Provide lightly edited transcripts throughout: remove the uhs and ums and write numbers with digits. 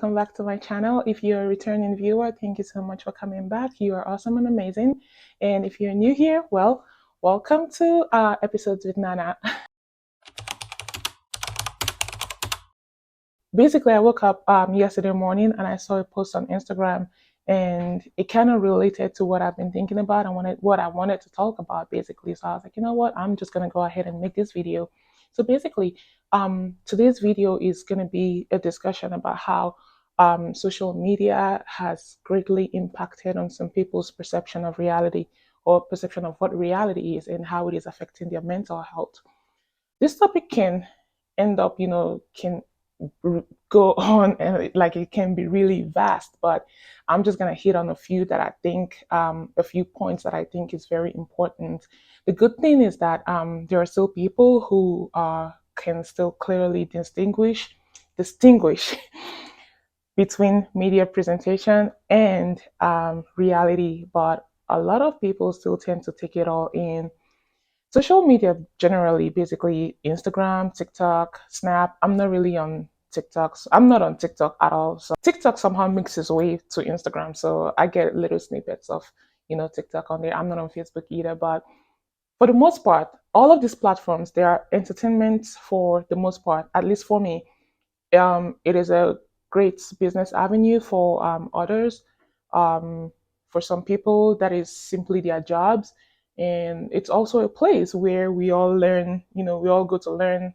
welcome back to my channel. If you're a returning viewer, thank you so much for coming back. You are awesome and amazing. And if you're new here, well, welcome to Episodes with Nana. Basically, I woke up yesterday morning and I saw a post on Instagram, and it kind of related to what I've been thinking about and what I wanted to talk about, basically. So I was like, you know what, I'm just gonna go ahead and make this video. So basically, today's video is gonna be a discussion about how social media has greatly impacted on some people's perception of reality or perception of what reality is and how it is affecting their mental health. This topic can end up, can go on and like it can be really vast, but I'm just going to hit on a few that I think, a few points that I think is very important. The good thing is that there are still people who can still clearly distinguish between media presentation and reality, but a lot of people still tend to take it all in. Social media generally, basically Instagram, TikTok, Snap. I'm not really on TikTok. I'm not on TikTok at all. So TikTok somehow makes its way to Instagram. So I get little snippets of, TikTok on there. I'm not on Facebook either. But for the most part, all of these platforms, they are entertainment for the most part, at least for me. It is a great business avenue for others. Um, for some people, that is simply their jobs. And it's also a place where we all learn, we all go to learn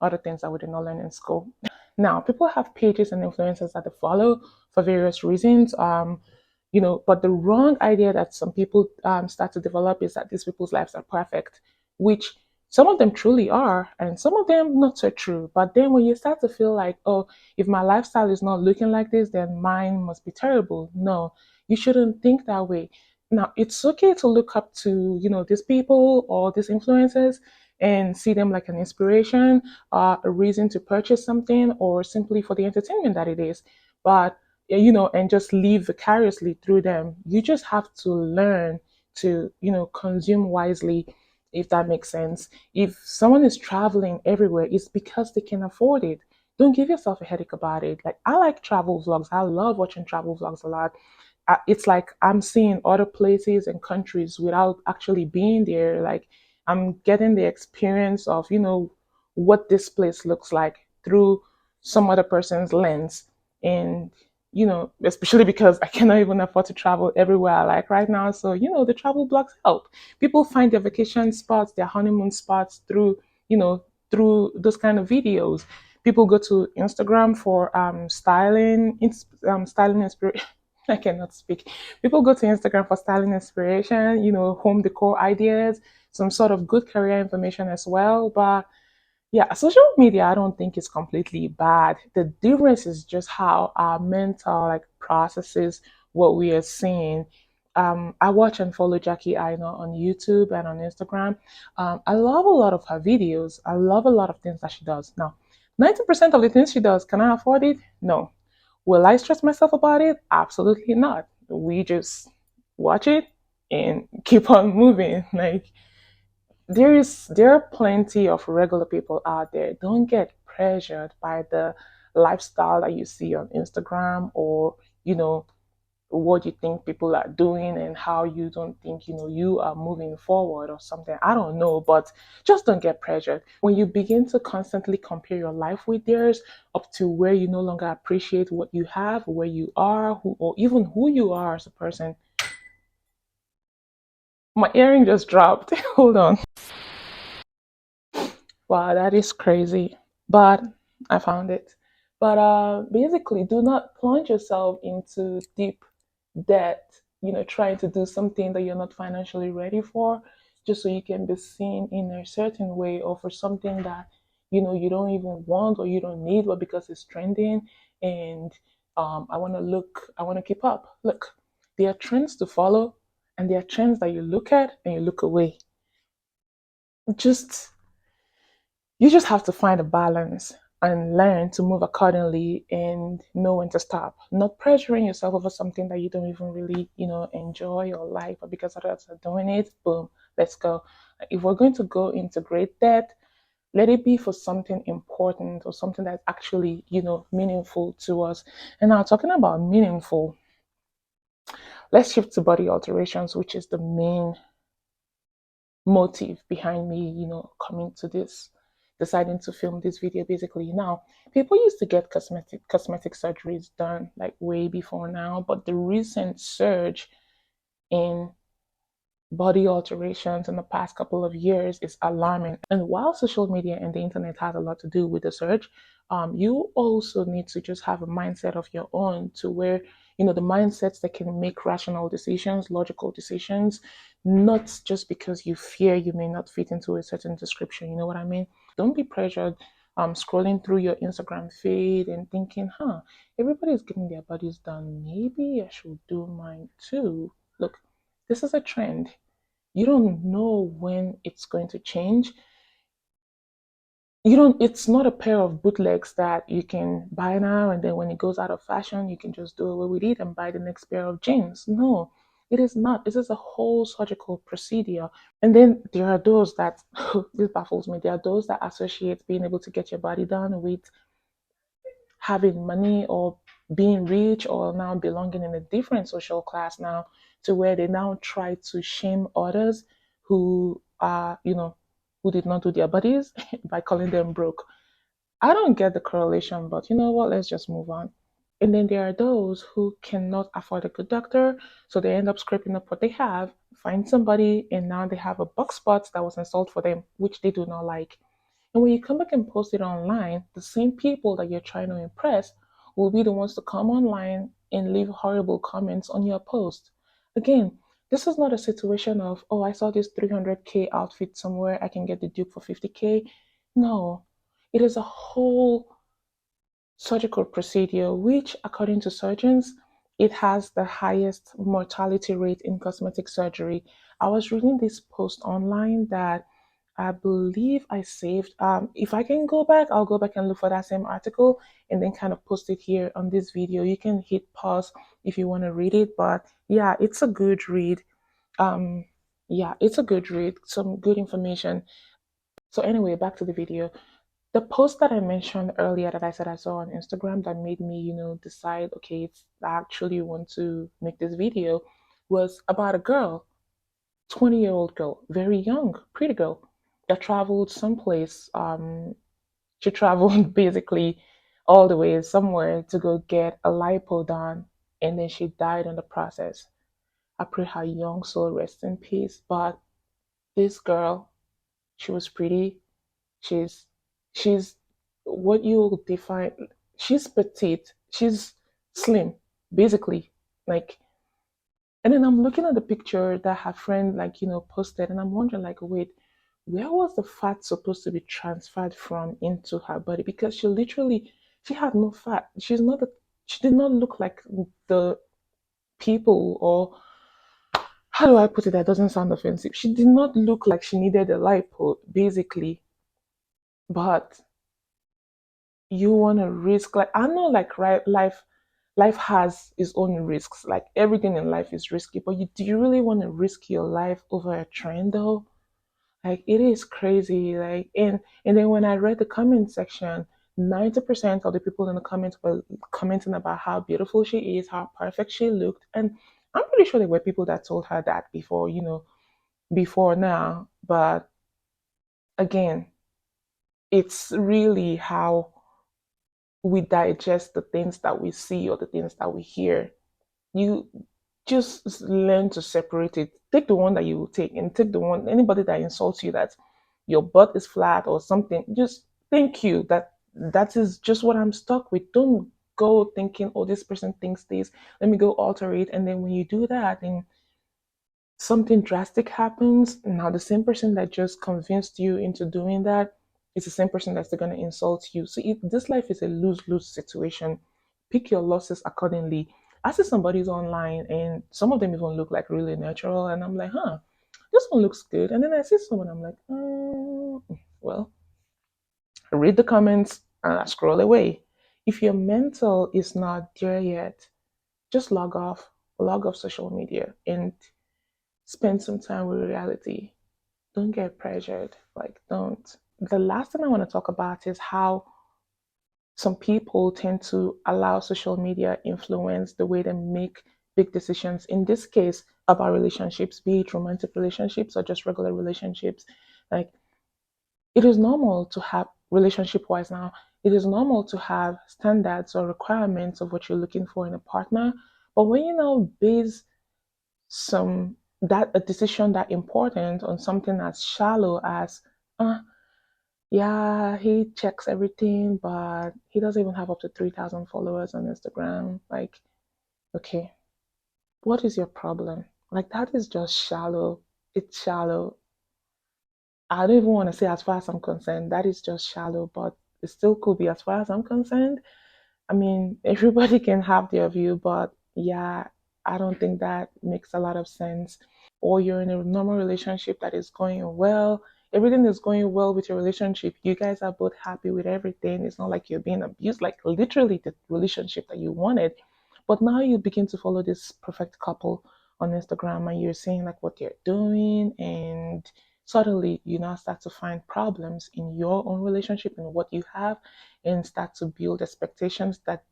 other things that we did not learn in school. Now, people have pages and influencers that they follow for various reasons. But the wrong idea that some people start to develop is that these people's lives are perfect, which some of them truly are, and some of them not so true. But then when you start to feel like, oh, if my lifestyle is not looking like this, then mine must be terrible. No, you shouldn't think that way. Now, it's okay to look up to, these people or these influencers and see them like an inspiration, a reason to purchase something, or simply for the entertainment that it is. But and just live vicariously through them. You just have to learn to, consume wisely, if that makes sense. If someone is traveling everywhere, it's because they can afford it. Don't give yourself a headache about it. Like, I like travel vlogs. I love watching travel vlogs a lot. It's like I'm seeing other places and countries without actually being there. Like, I'm getting the experience of, what this place looks like through some other person's lens. And especially because I cannot even afford to travel everywhere I like right now. So, the travel blogs help. People find their vacation spots, their honeymoon spots through those kind of videos. People go to Instagram for styling inspiration. I cannot speak. People go to Instagram for styling inspiration, home decor ideas, some sort of good career information as well. But yeah, social media, I don't think is completely bad. The difference is just how our mental like processes what we are seeing. I watch and follow Jackie Aina on YouTube and on Instagram. I love a lot of her videos. I love a lot of things that she does. Now, 90% of the things she does, can I afford it? No. Will I stress myself about it? Absolutely not. We just watch it and keep on moving. Like, there are plenty of regular people out there. Don't get pressured by the lifestyle that you see on Instagram, or you know what you think people are doing and how you don't think you are moving forward or something. I don't know, but just don't get pressured. When you begin to constantly compare your life with theirs, up to where you no longer appreciate what you have, where you are, who, or even who you are as a person. My earring just dropped. Hold on. Wow, that is crazy. But I found it. But basically, do not plunge yourself into deep debt, trying to do something that you're not financially ready for, just so you can be seen in a certain way, or for something that, you don't even want or you don't need, but because it's trending. And I want to keep up. Look, there are trends to follow, and there are trends that you look at and you look away. Just you just have to find a balance and learn to move accordingly and know when to stop. Not pressuring yourself over something that you don't even really, enjoy or like, but because others are doing it, boom, let's go. If we're going to go into great debt, Let it be for something important or something that's actually, meaningful to us. And now, talking about meaningful, let's shift to body alterations, which is the main motive behind me, coming to this, deciding to film this video. Basically, now, people used to get cosmetic surgeries done like way before now, but the recent surge in body alterations in the past couple of years is alarming. And while social media and the internet has a lot to do with the search, you also need to just have a mindset of your own, to where, the mindsets that can make rational decisions, logical decisions, not just because you fear you may not fit into a certain description. You know what I mean? Don't be pressured scrolling through your Instagram feed and thinking, everybody's getting their bodies done. Maybe I should do mine too. Look, this is a trend. You don't know when it's going to change. It's not a pair of bootlegs that you can buy now and then when it goes out of fashion, you can just do away with it and buy the next pair of jeans. No, it is not. This is a whole surgical procedure. And then there are those that, this baffles me, there are those that associate being able to get your body done with having money or being rich or now belonging in a different social class now, to where they now try to shame others who are, who did not do their bodies by calling them broke. I don't get the correlation, but you know what? Let's just move on. And then there are those who cannot afford a good doctor, so they end up scraping up what they have, find somebody, and now they have a box spot that was installed for them, which they do not like. And when you come back and post it online, the same people that you're trying to impress will be the ones to come online and leave horrible comments on your post. Again, this is not a situation of, oh, I saw this 300K outfit somewhere, I can get the dupe for 50K. No, it is a whole surgical procedure, which, according to surgeons, it has the highest mortality rate in cosmetic surgery. I was reading this post online that I believe I saved. If I can go back, I'll go back and look for that same article and then kind of post it here on this video. You can hit pause if you want to read it, but yeah, it's a good read. Um, yeah, it's a good read. Some good information. So anyway, back to the video. The post that I mentioned earlier that I said I saw on Instagram that made me, decide, okay, I actually want to make this video, was about a girl, 20-year-old girl, very young, pretty girl, that traveled someplace. She traveled basically all the way somewhere to go get a lipo done, and then she died in the process. I pray her young soul rest in peace. But this girl, she was pretty. She's she's what you define. She's petite. She's slim, basically. Like, and then I'm looking at the picture that her friend, like, posted, and I'm wondering, like, wait, where was the fat supposed to be transferred from into her body? Because she had no fat. She did not look like the people, or how do I put it? That doesn't sound offensive. She did not look like she needed a lipo, basically. But you want to risk, like, I know, like, right, life has its own risks, like everything in life is risky, but do you really want to risk your life over a trend though? Like, it is crazy. Like, and then when I read the comment section, 90% of the people in the comments were commenting about how beautiful she is, how perfect she looked. And I'm pretty sure there were people that told her that before, before now. But again, it's really how we digest the things that we see or the things that we hear. You just learn to separate it. Take the one that you will take, and take the one, anybody that insults you, that your butt is flat or something, just thank you. That is just what I'm stuck with. Don't go thinking, oh, this person thinks this, let me go alter it. And then when you do that, then something drastic happens. Now, the same person that just convinced you into doing that is the same person that's going to insult you. So this life is a lose-lose situation. Pick your losses accordingly. I see somebody's online and some of them even look like really natural, and I'm like, this one looks good. And then I see someone, I'm like, well, I read the comments and I scroll away. If your mental is not there yet, just log off social media and spend some time with reality. Don't get pressured. Like, don't. the last thing I want to talk about is how some people tend to allow social media influence the way they make big decisions. In this case, about relationships, be it romantic relationships or just regular relationships. Like, it is normal to have, relationship wise now, it is normal to have standards or requirements of what you're looking for in a partner. But when you now base some that a decision that important on something as shallow as uh, yeah, he checks everything, but he doesn't even have up to 3,000 followers on Instagram. Like, okay, what is your problem? Like, that is just shallow. It's shallow. I don't even want to say, as far as I'm concerned, that is just shallow, but it still could be, as far as I'm concerned. I mean, everybody can have their view, but yeah, I don't think that makes a lot of sense. Or you're in a normal relationship that is going well, everything is going well with your relationship. You guys are both happy with everything. It's not like you're being abused, like literally the relationship that you wanted. But now you begin to follow this perfect couple on Instagram and you're seeing like what they're doing, and suddenly you now start to find problems in your own relationship and what you have, and start to build expectations that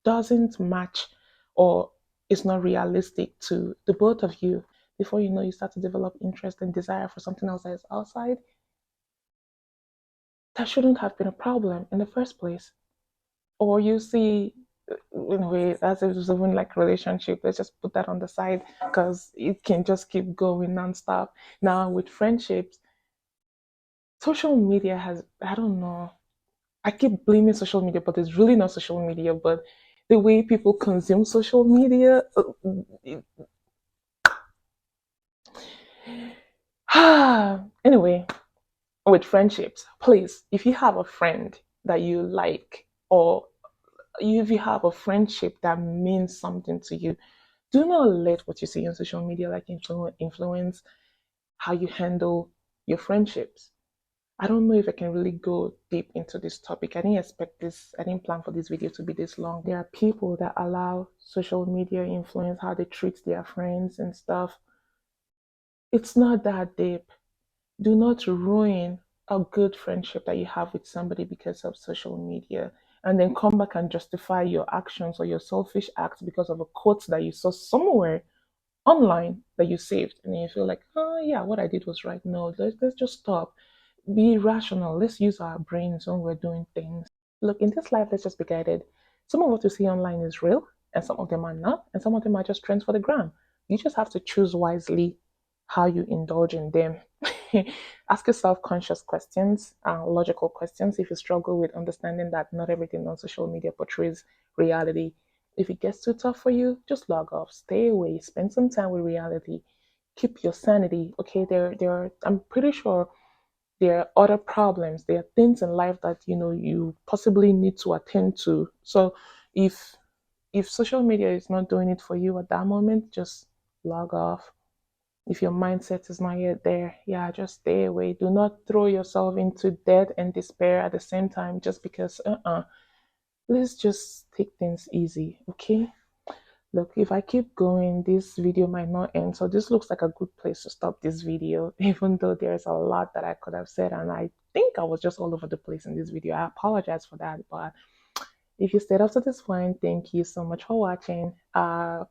doesn't match or is not realistic to the both of you. Before you know, you start to develop interest and desire for something else that is outside. That shouldn't have been a problem in the first place. Or you see, in a way, as if it's even like relationship, let's just put that on the side because it can just keep going nonstop. Now with friendships, social media has, I don't know, I keep blaming social media, but it's really not social media, but the way people consume social media. Anyway, with friendships, please, if you have a friend that you like, or if you have a friendship that means something to you, do not let what you see on social media like influence how you handle your friendships. I don't know if I can really go deep into this topic. I didn't expect this, I didn't plan for this video to be this long. There are people that allow social media influence how they treat their friends and stuff. It's not that deep. Do not ruin a good friendship that you have with somebody because of social media, and then come back and justify your actions or your selfish acts because of a quote that you saw somewhere online that you saved, and then you feel like, oh yeah, what I did was right. No, let's just stop. Be rational. Let's use our brains when we're doing things. Look, in this life, let's just be guided. Some of what you see online is real, and some of them are not, and some of them are just trends for the gram. You just have to choose wisely how you indulge in them. Ask yourself conscious questions, logical questions if you struggle with understanding that not everything on social media portrays reality. If it gets too tough for you, just log off, stay away, spend some time with reality, keep your sanity. Okay, I'm pretty sure there are other problems. There are things in life that you possibly need to attend to. So if social media is not doing it for you at that moment, just log off. If your mindset is not yet there, yeah, just stay away. Do not throw yourself into debt and despair at the same time just because let's just take things easy, okay? Look, if I keep going, this video might not end. So this looks like a good place to stop this video, even though there's a lot that I could have said. And I think I was just all over the place in this video. I apologize for that. But if you stayed up to this point, thank you so much for watching.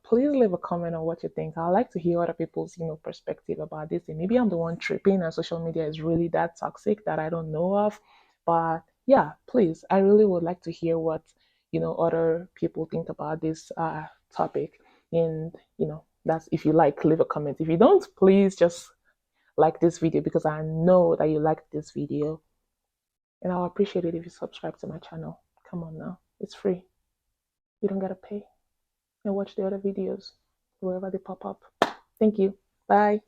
Please leave a comment on what you think. I like to hear other people's, perspective about this. And maybe I'm the one tripping and social media is really that toxic that I don't know of. But yeah, please, I really would like to hear what, other people think about this topic. And, that's, if you like, leave a comment. If you don't, please just like this video because I know that you like this video. And I'll appreciate it if you subscribe to my channel. Come on now. It's free. You don't gotta pay. And watch the other videos wherever they pop up. Thank you. Bye.